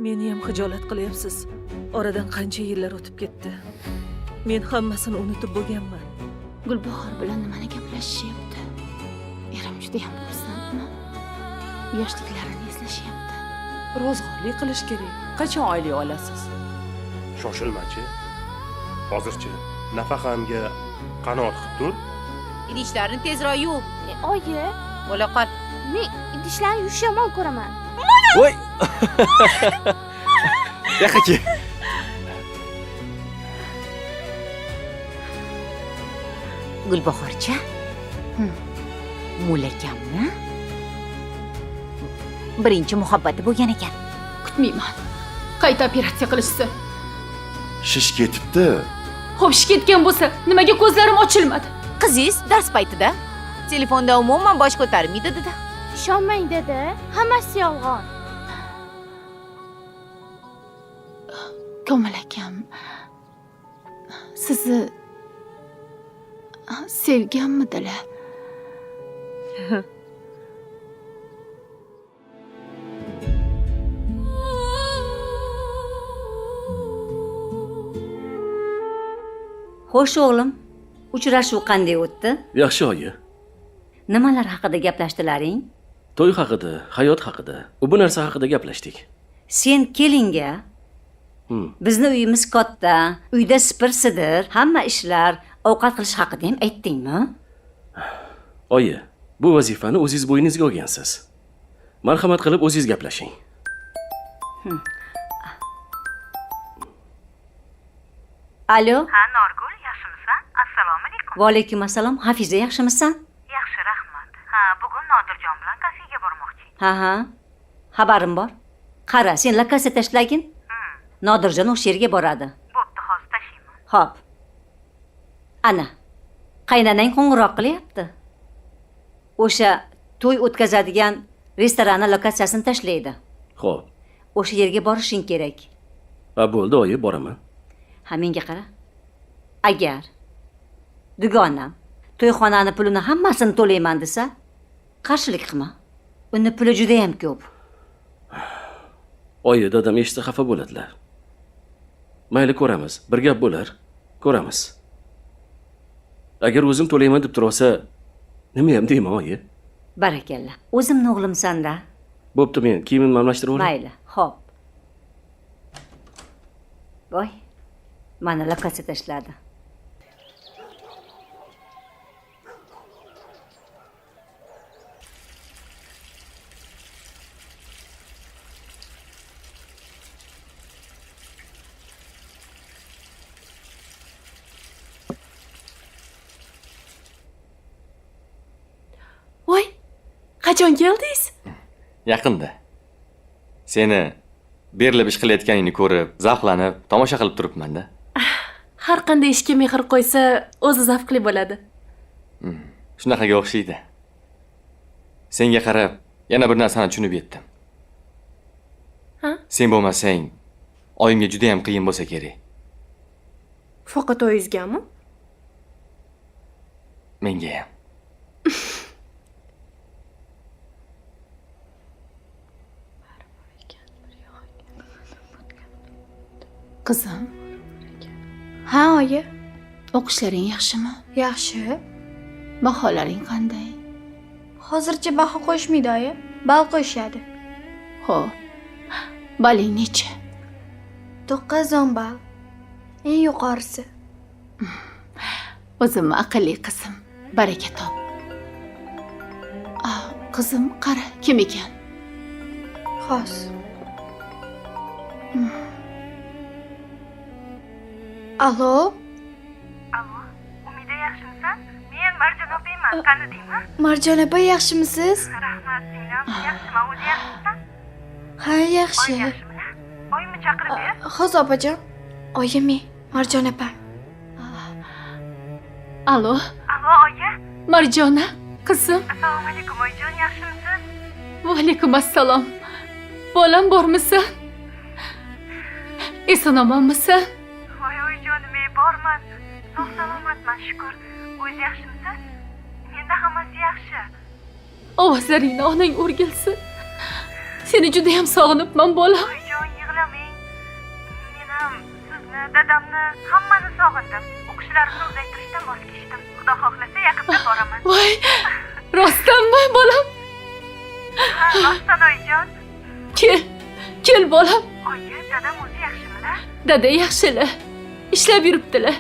Meni ham xijolat qilyapsiz. Oradan qancha yillar o'tib ketdi. Men hammasini unutib bo'lganman. Gulbahor bilan nimani gaplashishyapti? Erim juda ham xursandmi? Yoshliklarini eslashyapti. Ro'zg'orlik qilish kerak. Qachon oylik olasiz? Shoshilma-chi. Hozirchi nafaqamga qanoat qilib tur. Idishlarni tezroq yuv. Oyi, Bo'la qol. men idishlarni yuvishni yomon ko'raman. Voy! Yoqqa kel. Gulbahorcha? Mulakamni? Birinchi muhabbati bo'lgan ekan. Kutmayman. Qayta operatsiya qilishsa. Shish ketibdi. Xo'sh ketgan bo'lsa, nimaga ko'zlarim ochilmadi? Qizingiz dars paytida telefonda umuman bosh ko'tarmaydi dedi. Ishonmang dedi. Hammasi yolg'on. Komil akam sizni sevganmidilar? Xo'sh o'g'lim, uchrashuv qanday o'tdi? Yaxshi oyi. Nimalar haqida gaplashdilaring? To'y haqida, hayot haqida, bu narsa haqida gaplashdik. Sen kelinga bizni uyimiz katta, uyda sipir-sidir, hamma ishlar, ovqat qilish haqida ham aytdingmi? Oyi, bu vazifani o'zingiz bo'yningizga olgansiz. Marhamat qilib o'zingiz gaplashing. Alo? Ha, Norgul, yaxshimisan? Assalomu alaykum. Va alaykum assalom. Hafiza, yaxshimisan? Yaxshi, rahmat. Ha, bugun Nodirjon bilan kafega bormoqchi. Ha. Xabarim bor. Qara, sen lakasa tashlagin. Nodirjon o'sha yerga boradi. Bo'pti, hozir tashiyman. Xo'p. Ana. Qaynanang qo'ng'iroq qilyapti. O'sha to'y o'tkazadigan restoranning lokatsiyasini tashlaydi. Xo'p. O'sha yerga borishing kerak. Ha, bo'ldi, oyi, boraman. Ha, menga qara. Agar dugonam to'yxonani pulini hammasini to'layman desa, qarshilik qilma. Uni puli juda ham ko'p. Oyi, dadam eshitsa xafa bo'ladilar. Mayli, ko'ramiz. Bir gap bo'lar. Ko'ramiz. Agar o'zim to'layman deb tursa, nima ham deyman, oyi? Barakalla. O'zimni o'g'limsan-da. Bo'pti, men kiyimimni almashtirib olaman. Mayli, xo'p. Voy. Mana lokatsiya tashladi. Voy, qachon keldingiz? Yaqinda. Seni berilib ish qilayotganingni ko'rib, zavqlanib, tomosha qilib turibman-da. Har qanday ishga mehr qo'ysa, o'zi zavqli bo'ladi. Shunaqaga o'xshaydi. Senga qarab, yana bir narsani tushunib yetdim. Ha? Sen bo'lmasang, oyimga juda ham qiyin bo'lsa kerak. Faqat o'yingizgami? Menga ham. Qizim. Ha, oyi. O'qishlaring yaxshimi? Yaxshi. Baholaring qanday? Hozircha baho qo'yishmaydi, oyi. Ball qo'yishadi. Xo'p. Baling necha? 9-10 ball. Eng yuqorisi. O'zimni aqlli qizim. Baraka top. Qizim, qara, kim ekan? Xos. Alo? Alo, Umida yaxshimisan? Men Marjon opayman, tanidingmi? Marjon opa, yaxshimisiz? Rahmat, singlim. Yaxshiman, o'zi yaxshimisan? Ha, yaxshi. Yaxshimi? Oyimni chaqirib ber. Hozir opajon. Oyim, Marjon opa. Alo, Alo, oyi. Marjona, qizim. Assalomu alaykum, oyijon, yaxshimisiz? Va alaykum assalom. Bolam bormisan? Eson-omonmisan? Voy, oyijonim, borman. Sog' salomatman, shukr. O'zi yaxshimisiz? Menda hammasi yaxshi. Ovozlaringni onang o'rgilsin. Seni juda ham sog'inibman, bolam. Oyijon, yig'lab dadamni, hammani sog'indim. O'qishlarimni uzaytirishdan voz kechdim. Xudo xohlasa yaqinda boraman. voy rostdanmi bolam? Ha, rostdan oyijon. Kel bolam. Oyi, dadam o'zi yaxshimilar? Dada yaxshilar, ishlab yuribdilar.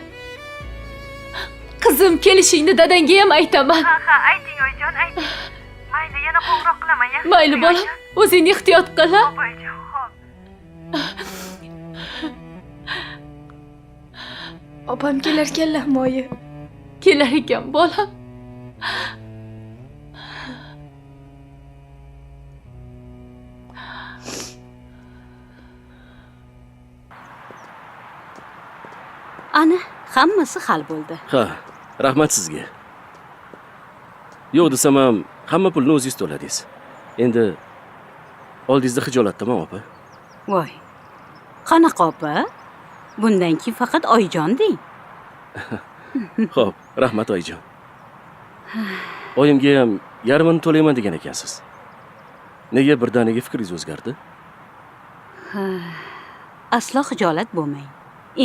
Qizim, kelishingni dadangga ham aytaman. Ha, ayting oyijon, ayting. Mayli, yana qo'ng'iroq qilaman, yaxshi. Mayli bolam, o'zingni ehtiyot qil. Xo'p, oyijon, xo'p. Opam kelarkanlarmi oyi? Kelar ekan bolam. Ana, hammasi hal bo'ldi. Ha, rahmat sizga. Yo'q desam ham hamma pulni o'zingiz to'ladingiz. Endi oldingizda hijolatdaman, opa. Voy. Qanaqa opa? Bundan keyin faqat oyijon deng. Xo'p, rahmat oyijon. Oyimga ham yarmini to'layman degan ekansiz. Nega birdaniga fikringiz o'zgardi? Aslo hijolat bo'lmang.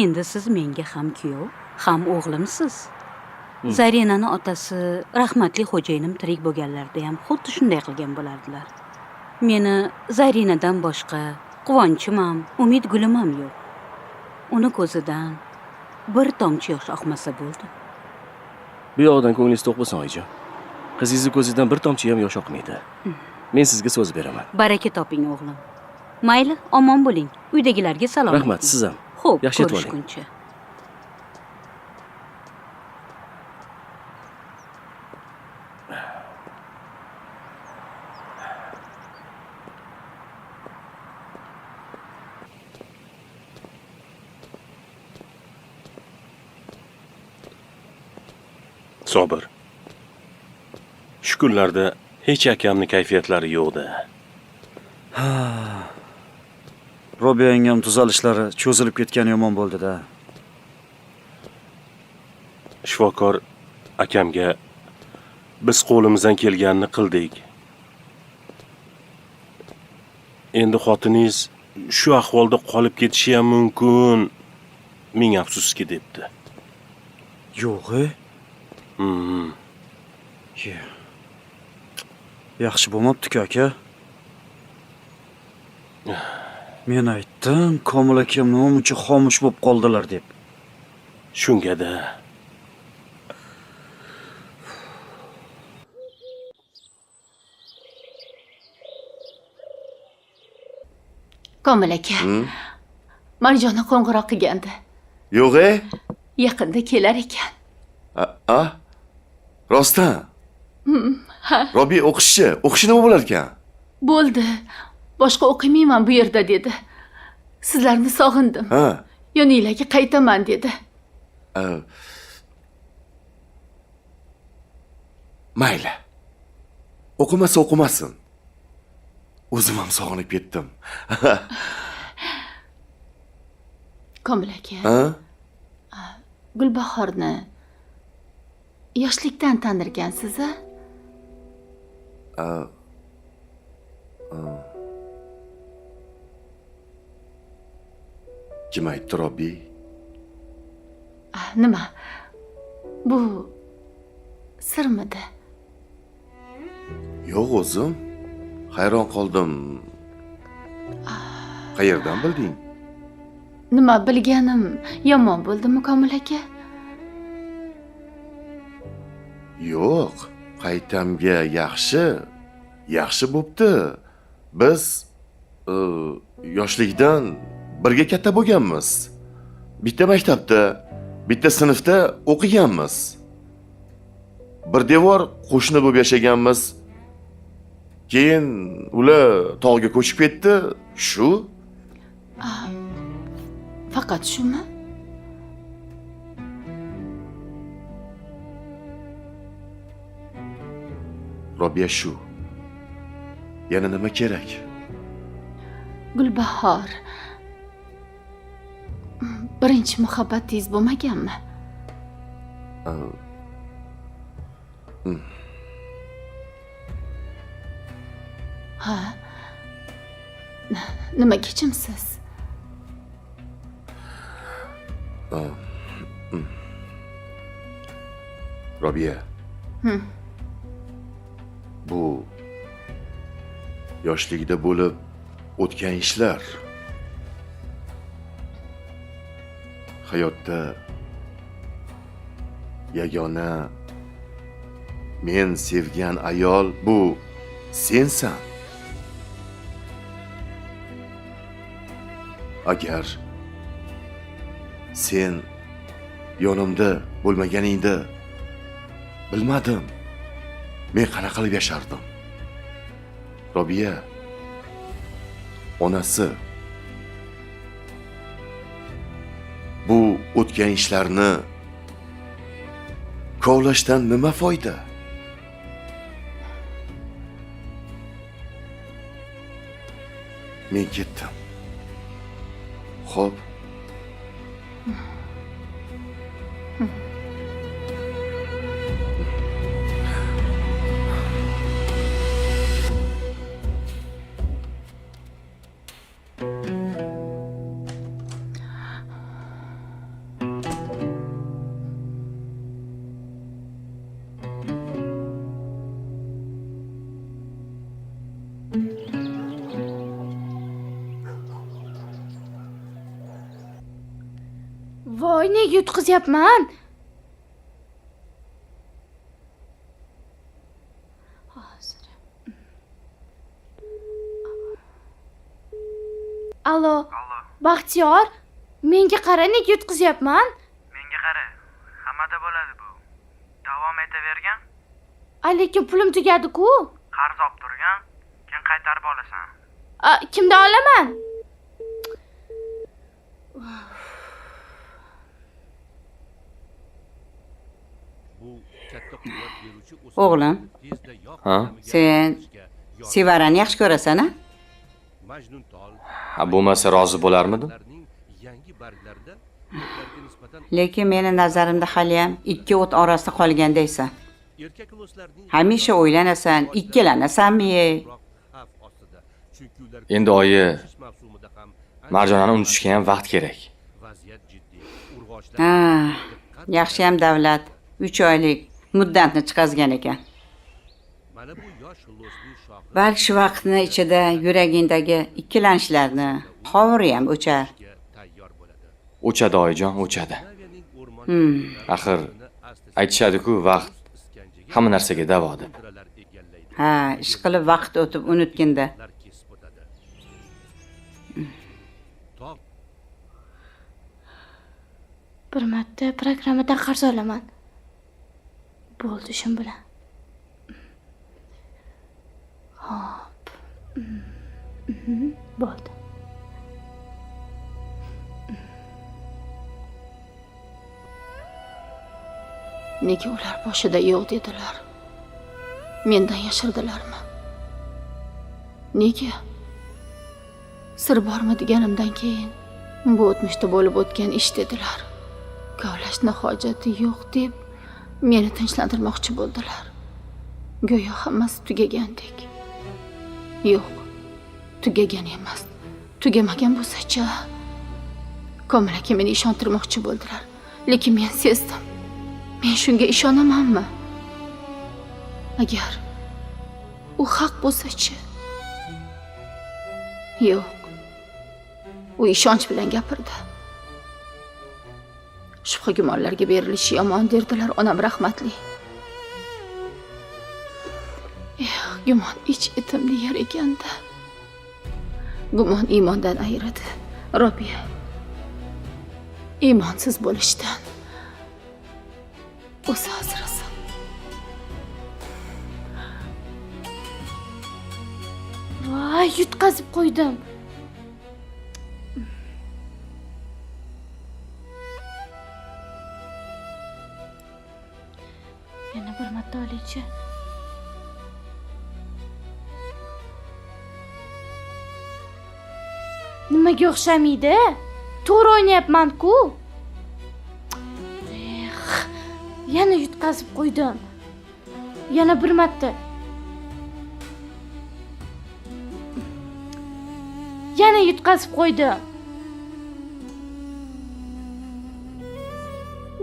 Endi siz menga ham kuyov, ham o'g'limsiz. Zarinani otasi rahmatli xo'jayinim tirik bo'lganlarida ham xuddi shunday qilgan bo'lardilar. Meni Zarinadan boshqa quvonchim ham, umid gulim ham yo'q. Uni ko'zidan bir tomchi yosh oqmasa bo'ldi. Bu yoqdan ko'nglingiz to'q bo'lsin oyijon. Qizingizni ko'zidan bir tomchi ham yosh oqmaydi. Men sizga so'z beraman. Baraka toping o'g'lim. Mayli, omon bo'ling. Uydagilarga salom. Rahmat, siz ham. Xo'p, Yaxshi yetib oling. ko'rishguncha. Sobir. Shu kunlarda hech akamni kayfiyatlari yo'qda. Robi yangam tuzalishlari cho'zilib ketgani yomon bo'ldi-da. Shifokor akamga biz qo'limizdan kelganini qildik. Endi xotiningiz shu ahvolda qolib ketishi ham mumkin. Ming afsuski debdi. Yo'q-e? Yaxshi bo'lmabdi-ku aka. Men aytdim, Komil akam nima uchun xomush bo'lib qoldilar deb. Shunga-da. Komil aka. Marjona qo'ng'iroq qilgandi. Yo'q-e? Yaqinda kelar ekan. Rostdan? Ha, Robi o'qishi nima bo'lar ekan? bo'ldi. Boshqa o'qimayman bu yerda dedi. Sizlarni sog'indim. Ha. Yoninglarga qaytaman dedi. Mayli. O'qimasa o'qimasin. O'zim ham sog'inib ketdim. Komil aka. Ha? Gulbahorni yoshlikdan tanirgansiz-a? Kim aytdi, Robi? Nima? Bu sirmidi? Yo'q, o'zim hayron qoldim. Qayerdan bilding? Nima bilganim yomon bo'ldimi, Komil aka? Yo'q, qaytamga yaxshi bo'pti. Biz yoshlikdan birga katta bo'lganmiz. Bitta maktabda, bitta sinfda o'qiganmiz. Bir devor qo'shni bo'lib yashaganmiz. Keyin ular tog'ga ko'chib ketdi. Shu? Faqat shumi? Robiya shu. Yana nima kerak? Gulbahor. Birinchi muhabbatingiz bo'lmaganmi? Ha. Nima kechimsiz? Robiya. Bu yoshligida bo'lib o'tgan ishlar. Hayotda yagona men sevgan ayol bu sensan. Agar sen yonimda bo'lmaganingda bilmadim men qanaqa qilib yashardim. Robiya onasi bu o'tgan ishlarni kovlashdan nima foyda? Men ketdim. Xo'p. Voy, nega yutqizyapman? Hozir. Allo. Baxtiyor, menga qara, nega yutqizyapman? Menga qara. Hammada bo'ladi bu. Davom etavergan. Lekin pulim tugadi-ku. Qarz olib turgan, keyin qaytarib olasan. Kimdan olaman? O'g'lim, Ha? sen Sevarani yaxshi ko'rasan-a? Ha, bo'lmasa rozi bo'larmidim? Lekin meni nazarimda hali ham ikki o't orasida qolgandaysan. Hamisha o'ylanasan, ikkilanasanmi? Endi oyi Marjonani unutishga ham vaqt kerak. Ha, yaxshi ham davlat 3 oylik muddatni chiqazgan ekan. Balki shu vaqtni ichida yuragingdagi ikkilanishlarni qovuri ham o'char. O'chadi oyijon, o'chadi. Axir aytishadi-ku, vaqt hamma narsaga davo deb. Ha, ish qilib vaqt o'tib unutganda. Bir marta programmadan qarz olaman. Bo'ldi shun bilan. Hop. Bo'ldi. Nega ular boshida yo'q dedilar? Mendan yashirdilarmi? Nega? Sir bormi deganimdan keyin bu o'tmishda bo'lib o'tgan ish dedilar. Kavlashni hojati yo'q deb meni tinchlantirmoqchi bo'ldilar. Go'yo hammasi tugagandek. Yo'q, tugagan emas. Tugamagan bo'lsa-chi? Komil aka meni ishontirmoqchi bo'ldilar. Lekin men sezdim. Men shunga ishonamanmi? Agar u haq bo'lsa-chi? Yo'q. U ishonch bilan gapirdi. Shubha gumonlarga berilishi yomon derdilar onam rahmatli. Gumon ich-etimni yer ekanda. Gumon iymondan ayiradi. Robiya. Iymonsiz bo'lishdan o'zi asrasin. Voy, yutqazib qo'ydim. Yana bir marta olaychi. Nimaga o'xshamaydi? To'g'ri o'ynayapman-ku. Yana yutqazib qo'ydim. Yana bir marta. Yana yutqazib qo'ydim.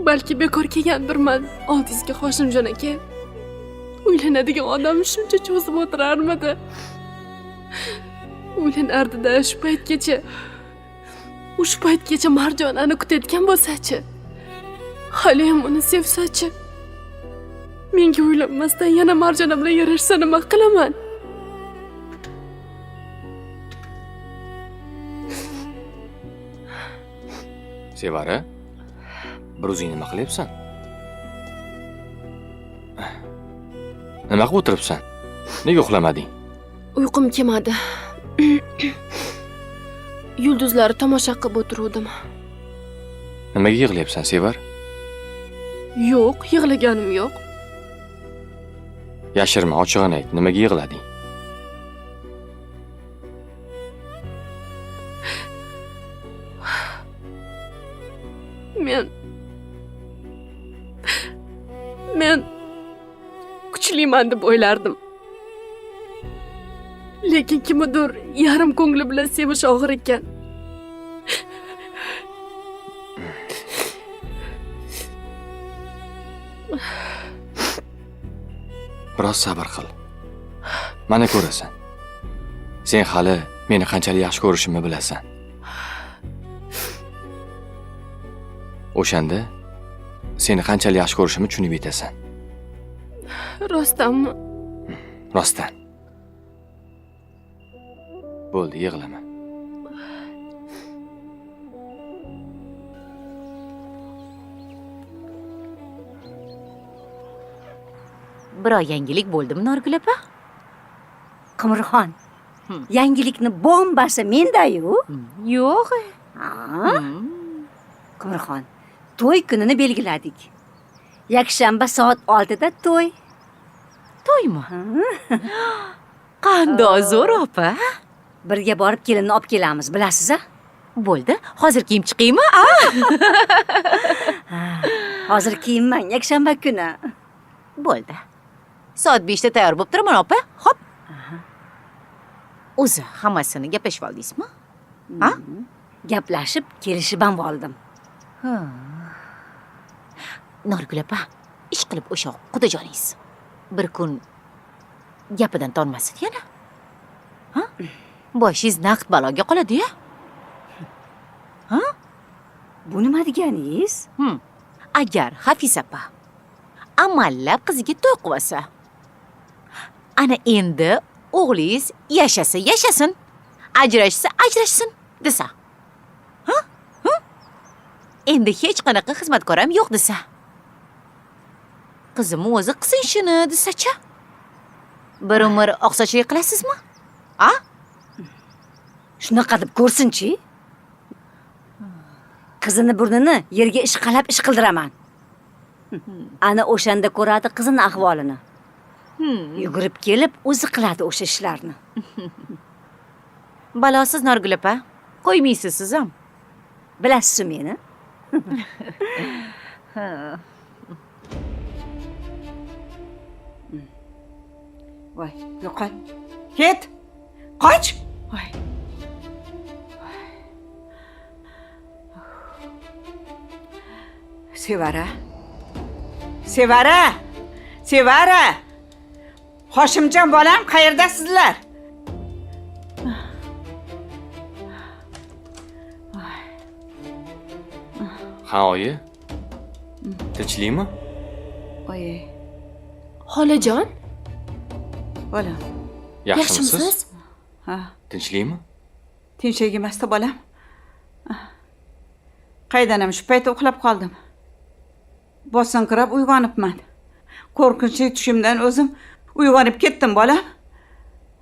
balki bekor kelgandirman oldingizga Hoshimjon aka. Uylanadigan odam shuncha cho'zib o'tirarmidi? Uylanardida shu paytgacha Marjonani kutayotgan bo'lsa-chi? Hali ham uni sevsa-chi? Menga uylanmasdan yana Marjona bilan yarashsa nima qilaman? Sevara, bir o'zing nima qilyapsan? Nima qilib o'tiribsan? Nega uxlamading? Uyqum kelmadi. Yulduzlarni tomosha qilib o'tirdim. Nimaga yig'layapsan, Sevar? Yo'q, yig'laganim yo'q. Yashirma, ochig'ini ayt. Nimaga yig'lading? Men kuchliman deb o'ylardim. Lekin kimdir yarim ko'ngli bilan sevish og'ir ekan. Biroz sabr qil. Mana ko'rasan. Sen hali meni qanchalik yaxshi ko'rishimni bilasan. O'shanda seni qanchalik yaxshi ko'rishimni tushunib yetasan. Rostdanmi? Rostdan. Bo'ldi, yig'lama. Biror yangilik bo'ldimi, Norgul opa? Qimorxon. Yangilikni bombasi menda-yu. Yo'q. Qimorxon, to'y kunini belgiladik. Yakshanba soat 6 da to'y. To'ymi? Qanday zo'r opa. Birga borib kelinni olib kelamiz, bilasiz-a? Bo'ldi, hozir kiyim chiqaymi? Hozir kiyinmang, yakshanba kuni. Bo'ldi. Soat 5 da tayyor bo'lib turaman, opa. Hop. O'zi, hammasini gaplashib oldingizmi? Ha? Gaplashib, kelishib ham oldim. Norgul opa, ish qilib o'sha qudajoningiz bir kun gapidan tonmasin yana. Ha? Boshingiz naqd baloga qoladi-ya. Ha? Bu nima deganingiz? Agar Hafiz opa amallab qiziga to'y qilsa, ana endi o'g'lingiz yashasin, ajrashsin desa. Ha? Endi hech qanaqa xizmatkor ham yo'q desa. Qizim o'zi qilsin shuni desa-chi. Bir umr oqsochlik qilasizmi? Ha? Shunaqa deb ko'rsin-chi. Qizini burnini yerga ishqalab ish qildiraman. Ana o'shanda ko'radi qizini ahvolini. Yugurib kelib o'zi qiladi o'sha ishlarni. Balosiz Norgul opa, qo'ymaysiz siz ham. Bilasiz meni? Voy, yo'qol. Ket. Qoch. Voy. Sevara. Hoshimjon bolam, qayerdasizlar? Ha, oyi. Tinchlikmi? Oyi. Xolajon? Bolam. Yaxshimisiz? Ha. Tinchlikmi? Tinchlik emasda bolam. Qaydanam shu paytda uxlab qoldim. Bosinqirab uyg'onibman. Qo'rqinchli tushimdan o'zim uyg'onib ketdim bolam.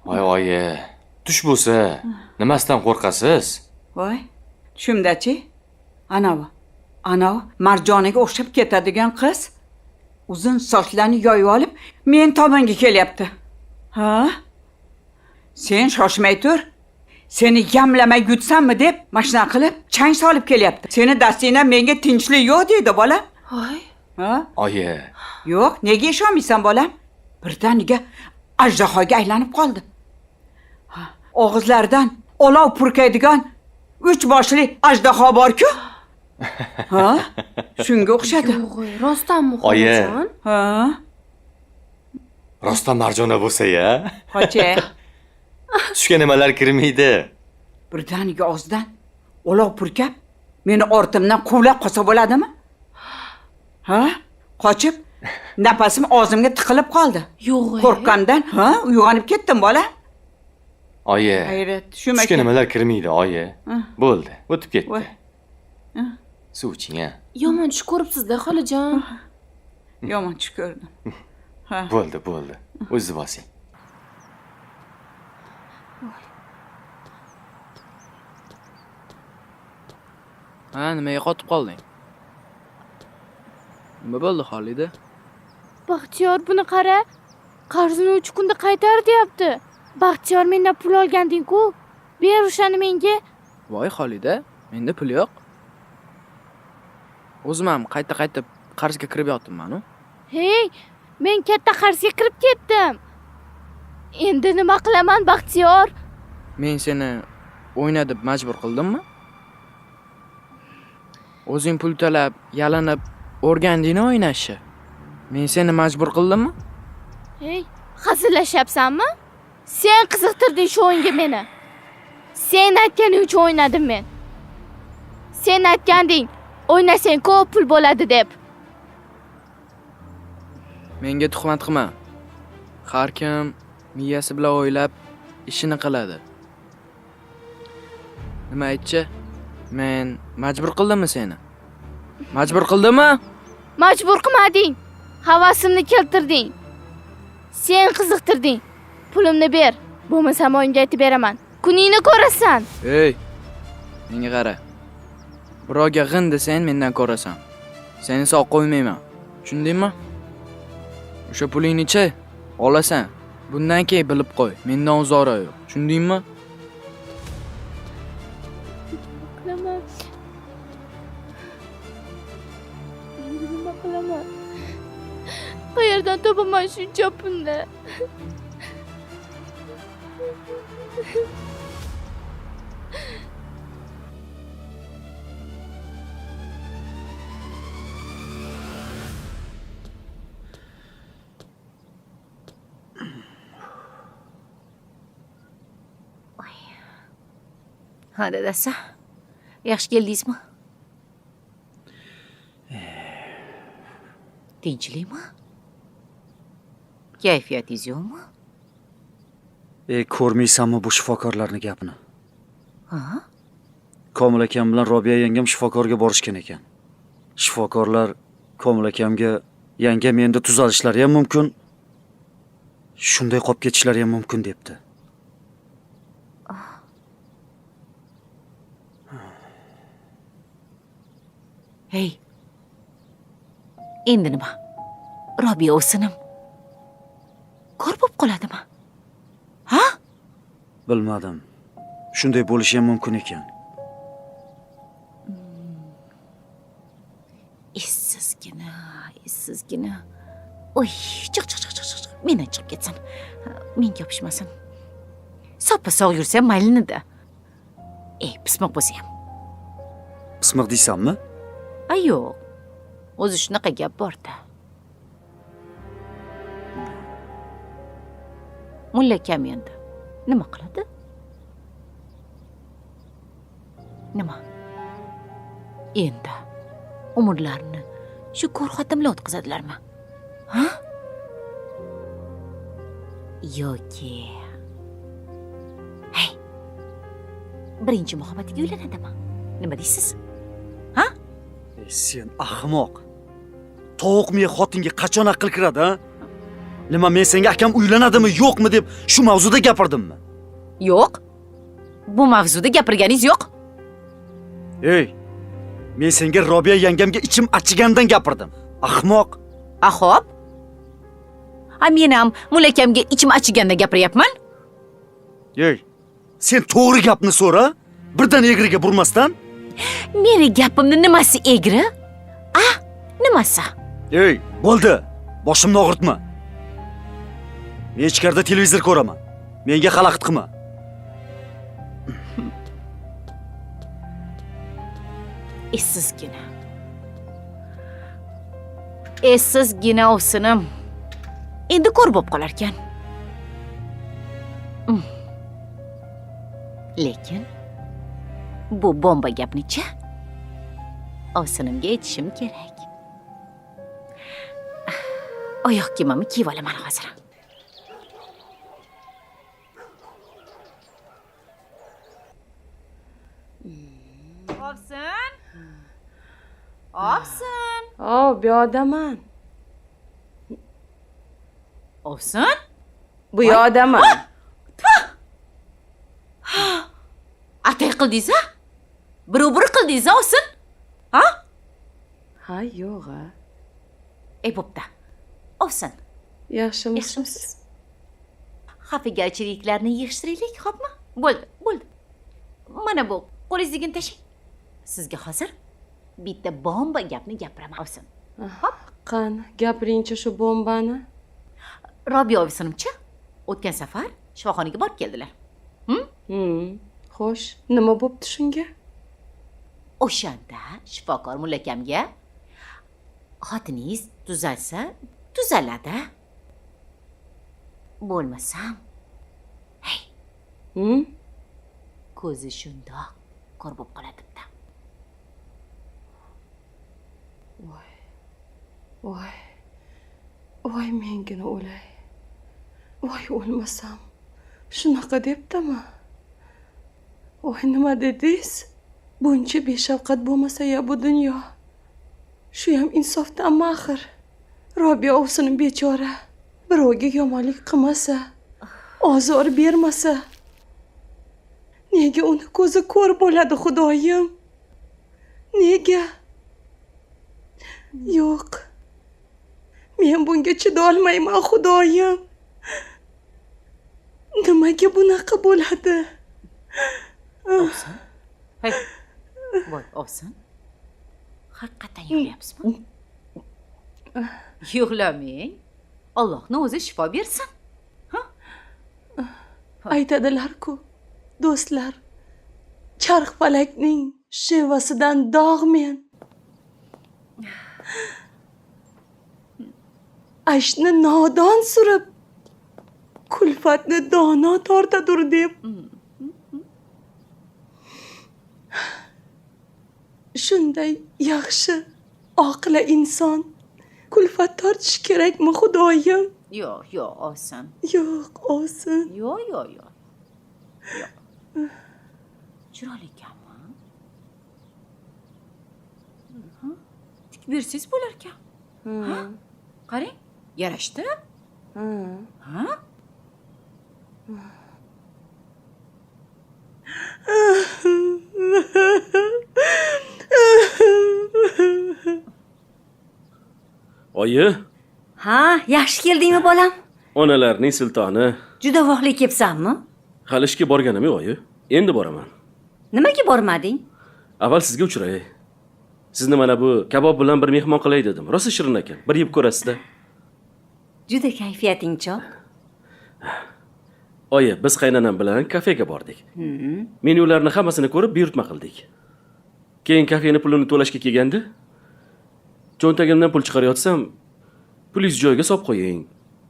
Oyi, tush bo'lsa, nimasidan qo'rqasiz? Voy, tushimdachi? Anavi Marjonaga o'xshab ketadigan qiz uzun sochlarni yoyib olib, men tomonga kelyapti. Ha? Sen shoshmay tur. Seni yamlamay yutsammi deb mashina qilib chang solib kelyapti. Seni dastingdan menga tinchlik yo'q deydi bolam. Voy. Ha? Oyi. Yo'q, nega ishonmaysan bolam? Birdaniga ajdahoga aylanib qoldi. Og'izlaridan olov purkaydigan 3 boshli ajdaho bor-ku. Ha? Shunga o'xshadi. Yo'q, rostdanmi Oyi. xolajon? Ha? Rostdan Marjona bo'lsa-ya. Qocha. Tushga nimalar kirmaydi? Birdaniga og'zidan olov purkab, meni ortimdan quvlab qolsa bo'ladimi? Ha? Qochib, nafasim og'zimga tiqilib qoldi. Yo'q. Qo'rqqandan, ha, uyg'onib ketdim, bola. Oyi. Hayrat, shuma Tushga nimalar kirmaydi, oyi. Ha. Bo'ldi, o'tib ketdi. Voy. Ha? Suv iching-a. Yomon tush ko'ribsiz-da, xolajon. Yomon tush ko'rdim. Ha. Bo'ldi. O'zingiz bosing. Ha, nimaga qotib qolding? Nima bo'ldi Xolida? Baxtiyor buni qara. Qarzini 3 kunda qaytar deyapti. Baxtiyor mendan pul olganding-ku. Ber o'shani menga. Voy Xolida, menda pul yo'q. O'zim ham qayta qarzga kirib yotibman-ku. Hey, men katta qarzga kirib ketdim. Endi nima qilaman, Baxtiyor? Men seni o'yna deb majbur qildimmi? O'zing pul talab, yalinib, o'rgandingni o'ynashni. Men seni majbur qildimmi? Hey, hazillashyapsanmi? Sen qiziqtirding shu o'yinga meni. Sen aytganing uchun o'ynadim men. Sen aytganding, o'ynasang ko'p pul bo'ladi deb. Menga tuhmat qilma. Har kim miyasi bilan o'ylab ishini qiladi. Nima aytchi? Men majbur qildimmi seni? Majbur qildimmi? Majbur qilmading. Havasimni keltirding. Sen qiziqtirding. Pulimni ber. Bo'lmasa oyimga aytib beraman. Kuningni ko'rasan. Ey, menga qara. Birovga g'in desang mendan ko'rasan. Seni sog' qo'ymayman. Tushundingmi? O'sha pulingni-chi olasan. Bundan keyin bilib qo'y. Mendan uzora yo'q. Tushundingmi? Qilaman. Nima qilaman? Qayerdan topaman shuncha pulni? Ha, dadasi. Yaxshi keldingizmi? Tinchlikmi? Kayfiyatingiz yo'qmi? Ko'rmaysanmi bu shifokorlarning gapini? Ha? Komil akam bilan Robiya yangam shifokorga borishgan ekan. Shifokorlar Komil akamga yangam endi tuzalishlari ham mumkin, shunday qolib ketishlari ham mumkin debdi. Hey. Endi nima? Robiya o'sinim ko'r bo'lib qoladimi? Ha? Bilmadim. Shunday bo'lishi ham mumkin ekan. Sizgina. Oy, chiq. Mendan chiqib ketsam. Menga yopishmasin. Soppa-sog' yursam maylini-da. Pismiq bo'lsa ham. Pismiq deysanmi? Yo'q. O'zi shunaqa gap bor-da. Mulla akam endi nima qiladi? Nima? Endi umrlarini shu ko'rxotin bilan o'tkazadilarmi? Ha? Yoki hey, birinchi muhabbatiga uylanadimi? Nima deysiz? Ha? Sen ahmoq. Tovuq miya xotinga qachon aql kiradi, ha? Nima men senga akam uylanadimi, yo'qmi deb shu mavzuda gapirdimmi? Yo'q. Bu mavzuda gapirganingiz yo'q. Ey, men senga Robiya yangamga ichim achigandan gapirdim. Ahmoq. Ahob? Men ham mulla akamga ichim achiganda gapiryapman. Ey, sen to'g'ri gapni so'ra, birdan egriga burmasdan. Meni gapimni nimasi egri? Nimasi? Ey, bo'ldi. Boshimni og'ritma. Men ichkarida televizor ko'raman. Menga xalaqit qilma. Essizgina. Essizgina ovsinim. Endi ko'r bo'lib qolarkan. Lekin bu bomba gapni-chi? Ovsinimga aytishim kerak. Oyoq kiyimimni kiyib olaman hozir. Ovsin? Ovsin? Bu yoqdaman. Ovsin? Bu yoqdaman. Atay qildingiz-a? Bir qildingiz-a, Ovsin? Ha? Ha, yo'q. Bo'pti. Ovsin. Yaxshimisiz? Xafagarchiliklarni yig'ishtiraylik, xo'pmi? Bo'ldi. Mana bu qo'lingizdagini tashlang. Sizga hozir bitta bomba gapni gapiraman, Ovsin. Hop, qani, gapiring-chi shu bombani. Robiya ovsinimcha, o'tgan safar shifoxonaga borib keldilar. Xo'sh, nima bo'pti shunga? O'shanda shifokor mullakamga xotiningiz tuzalsa, tuzaladi. Bo'lmasam, ko'zi shundoq ko'r bo'lib qoladi debdi. Voy mengina o'lay. Voy o'lmasam. Shunaqa debdimi? Voy nima dedingiz? Buncha beshafqat bo'lmasa-ya bu dunyo. Shu ham insofdan axir. Robiya ovsinim bechora. Birovga yomonlik qilmasa, ozor bermasa. Nega uni ko'zi ko'r bo'ladi, Xudoyim? Nega? Yo'q. Men bunga chidolmayman, Xudoyim. Nimaga bunaqa bo'ladi? Ovsin. Voy, Ovsin. Haqiqatan yig'layapsizmi? Yig'lamang. Allohning o'zi shifo bersin. Aytadilar-ku, do'stlar. Charxfalakning shevasidan dog'men. Ashni nodon surib, kulfatni dono tortadur deb. Shunday yaxshi, oqila inson kulfat tortish kerakmi, Xudoyim? Yo'q, Ovsin. Yo'q, Ovsin. Yo'q. Chiroyli ekanmi? Tik bersangiz bo'lar ekan. Ha? Qarang, yarashdi? Ha? Oyi, Ha, yaxshi keldingmi bolam? onalarning sultoni. Juda vohli kelibsanmi? Hali ishga borganim yo'q, oyi. Endi boraman. Nimaga bormading? Avval sizga uchray. Sizni mana bu kabob bilan bir mehmon qilay dedim. Rosa shirin ekan. Bir yeb ko'rasizda. Juda kayfiyating chop. Oyi, biz qaynanam bilan kafega bordik. Menyularni hammasini ko'rib, buyurtma qildik. Keyin kafening pulini to'lashga kelganda, cho'ntagimdan pul chiqarayotsam, pulingizni joyiga solib qo'ying.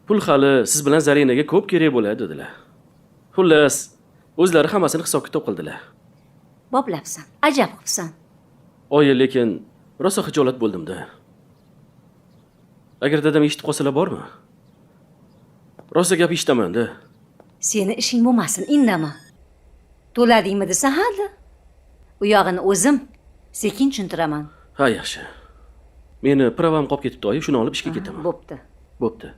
Pul hali siz bilan Zarinaga ko'p kerak bo'ladi dedilar. Xullas, o'zlari hammasini hisob-kitob qildilar. Boplabsan, ajab qilibsan. Oyi, lekin rosa xijolat bo'ldim-da. Agar dadam eshitib qolsalar bormi? Rosa gap eshitaman-da. Seni ishing bo'lmasin, indama. To'ladingmi desa hali. U yog'ini o'zim sekin tushuntiraman. Ha, yaxshi. Meni pravam qolib ketibdi, oyi, shuni olib ishga ketaman. Bo'pti.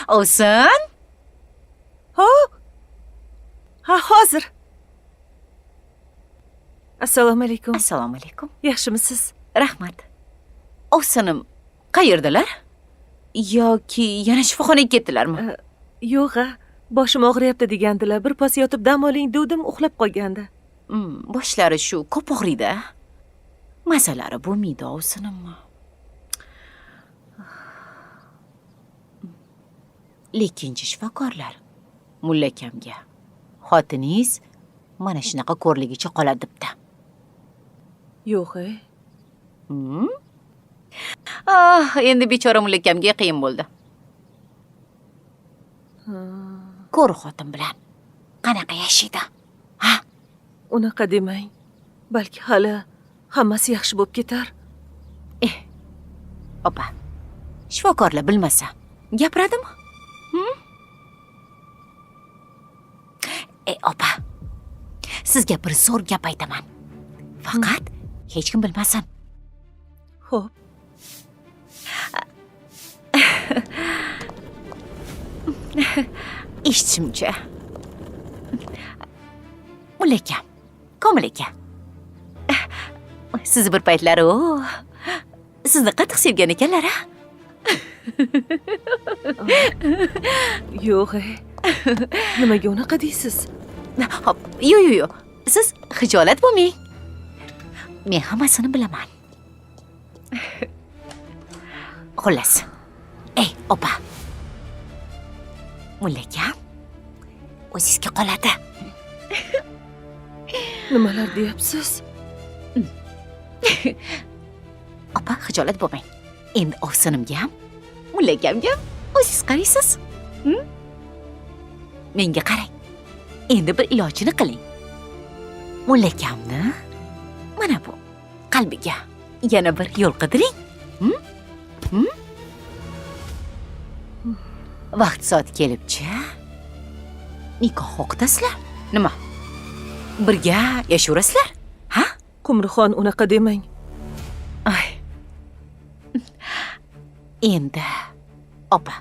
Ovsin? Ha, hozir. Assalomu alaykum. Assalomu alaykum. Yaxshimisiz? Rahmat. Ovsinim, qayerdalar? Yoki yana shifoxonaga ketdilarmi? Yo'q, boshim og'riyapti degandilar. Bir pas yotib dam oling dedim, uxlab qolgandi. boshlari shu ko'p og'riydi. Mazalari bo'lmaydi ovsinimmi? Lekinchi shifokorlar mulla akamga xotiningiz mana shunaqa ko'rligicha qoladi debdi. Yo'q-ey. Endi bechora mulla akamga qiyin bo'ldi. Ko'r xotin bilan qanaqa yashaydi? Unaqa demang. Balki hali hammasi yaxshi bo'lib ketar. Opa, shifokorlar bilmasa gapiradimi? Opa, sizga bir zo'r gap aytaman. Faqat hech kim bilmasin. Xo'p. Eshitishimcha, mulla akam, Komil aka, sizni bir paytlari sizni qattiq sevgan ekanlar, a? Yo'q-ey. Nimaga unaqa deysiz? Yo'q. Siz xijolat bo'lmang. Men hammasini bilaman. Xullas. Opa. Mulla akam o'zingizga qoladi. Nimalar deyapsiz? Opa, xijolat bo'lmang. Endi ovsinimga ham, mulla akamga ham o'zingiz qaraysiz. Menga qarang. Endi bir ilojini qiling. Mulla akamni mana bu qalbiga yana bir yo'l qidiring. Vaqt soat kelibchi nikoh o'qitasizlar. Nima? Birga yashaverasizlar? Ha? Qumrixon, unaqa demang. Endi opa,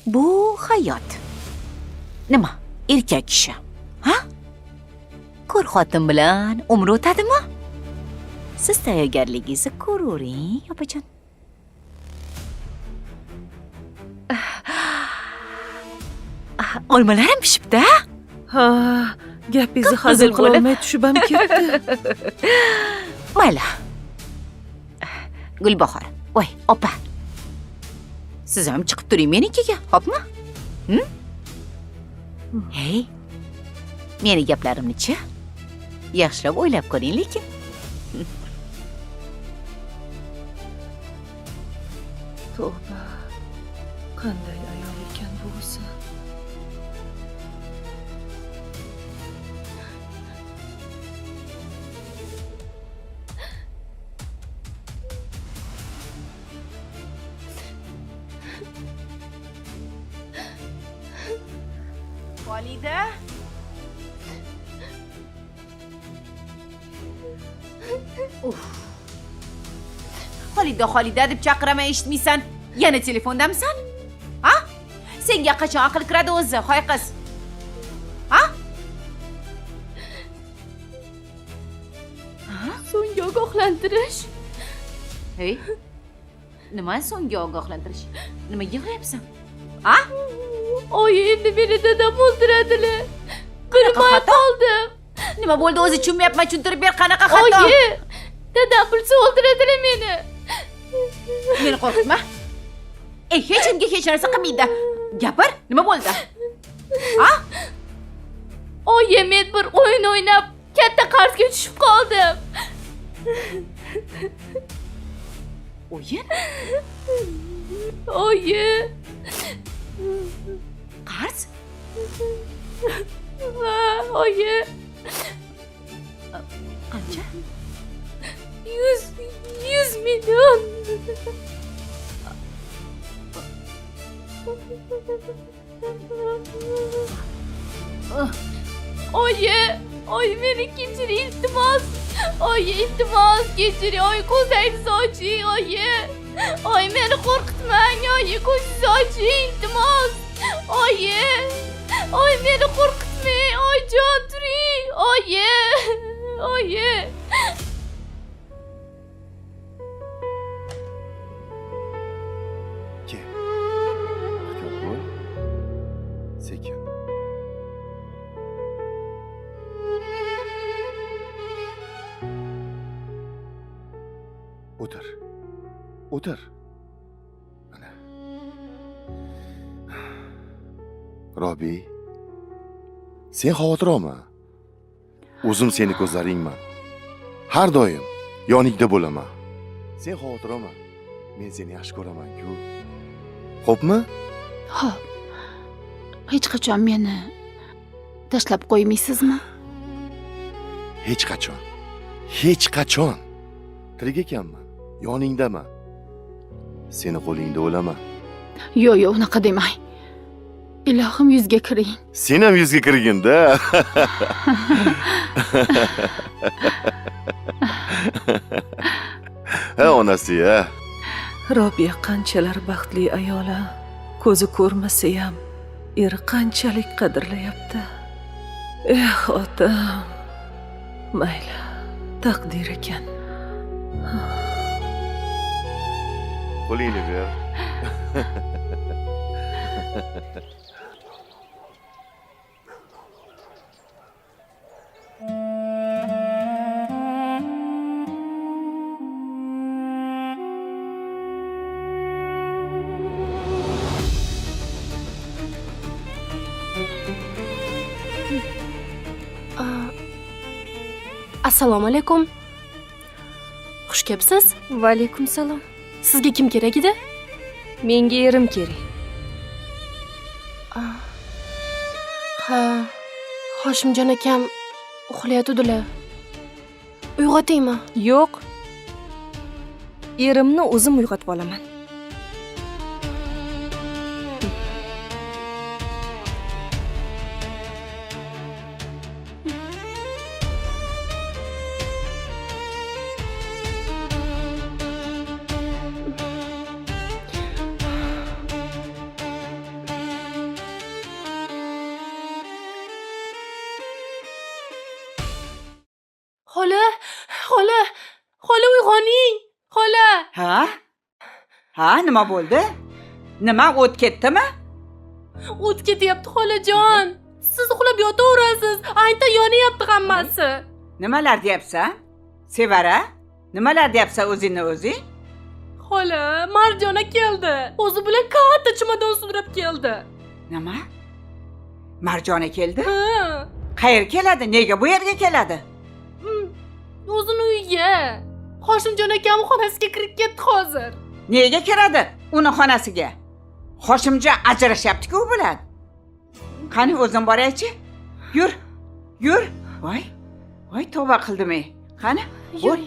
bu hayot. Nima? Erkak kishi, ha? Ko'r xotin bilan umr o'tadimi? Siz tayyorgarligingizni ko'ravering, opajon. Olmalarim pishibdi. Ha, gapingizni hazil qila olmay tushib ham ketdi. Mayli. Gulbahor, voy, opa. Siz ham chiqib turing menikiga, xo'pmi? Hey, meni gaplarimni-chi yaxshilab o'ylab ko'ring, lekin. Tavba. Qanday ayol ekan bu o'zi? Xolida? Xolida deb chaqiraman, eshitmaysan? Yana telefondamisan? Ha? Senga qachon aql kiradi o'zi, hoy qiz? Ha? So'nggi ogohlantirish. Hey. Nima so'nggi ogohlantirish? Nima yig'layapsan? Ha? Oyi, endi meni dadam o'ldiradilar. Bilmay qoldim. Nima bo'ldi, o'zi tushunmayapman, tushuntirib ber, qanaqa xato? Oyi, dadam bilsa o'ldiradilar meni. Meni qo'rqitma. Hech kimga hech narsa qilmaydi. Gapir, nima bo'ldi? Ha? Oyi, men bir o'yin o'ynab, katta qarzga tushib qoldim. O'yin? Oyi. Qarz? Va, oyi. Qancha? 100 million. Oyi, meni kechiring, iltimos. Oyi, iltimos, kechiring. Oyi, ko'zingizni oching, oyi. Oyi, meni qo'rqitmang, oyi, ko'zingizni oching, iltimos. Oyi. Oyi, meni qo'rqitmang, oyijon, turing. Oyi. Oyi. Sekin. O'tir. Mana. Robi, sen xavotir olma. O'zim seni ko'zlaringman. Har doim yoningda bo'laman. Sen xavotir olma. Men seni yaxshi ko'raman-ku. Xo'pmi? Xo'p. Hech qachon meni tashlab qo'ymaysizmi? Hech qachon. Hech qachon. Tirik ekanman. Yoningdaman. Seni qo'lingda o'laman. Yo'q, unaqa demang. Ilohim yuzga kiring. Sen ham yuzga kirgin-da. Ha, onasi ya. Robiya qanchalar baxtli ayoli. Ko'zi ko'rmasa ham eri qanchalik qadrlayapti. Otam. Mayli, taqdir ekan. Qo'lingni ber. Assalomu alaykum. Xush kelibsiz. Va alaykum salom. Sizga kim kerak edi? Menga erim kerak. Ha, Hoshimjon akam uxlayotdilar. Uyg'otaymi? Yo'q. Erimni o'zim uyg'otib olaman. Xola uyg'oning. Xola. Ha, nima bo'ldi? Nima o't ketdimi? O't ketyapti xolajon. Siz uxlab yotaverasiz. Ayta yonyapti hammasi. Nimalar deyapsan? Sevara, nimalar deyapsan o'zingni o'zing? Xola, Marjona keldi. O'zi bilan katta chimodon sudrab keldi. Nima? Marjona keldi? Ha. Qayerga keladi? Nega bu yerga keladi? O'zini uyiga. Hoshimjon akam xonasiga kirib ketdi hozir. Nega kiradi uni xonasiga? Hoshimjon ajrashyapti-ku u bilan. Qani o'zim boraychi? Yur. Voy, tavba qildim-ey. Qani, yur.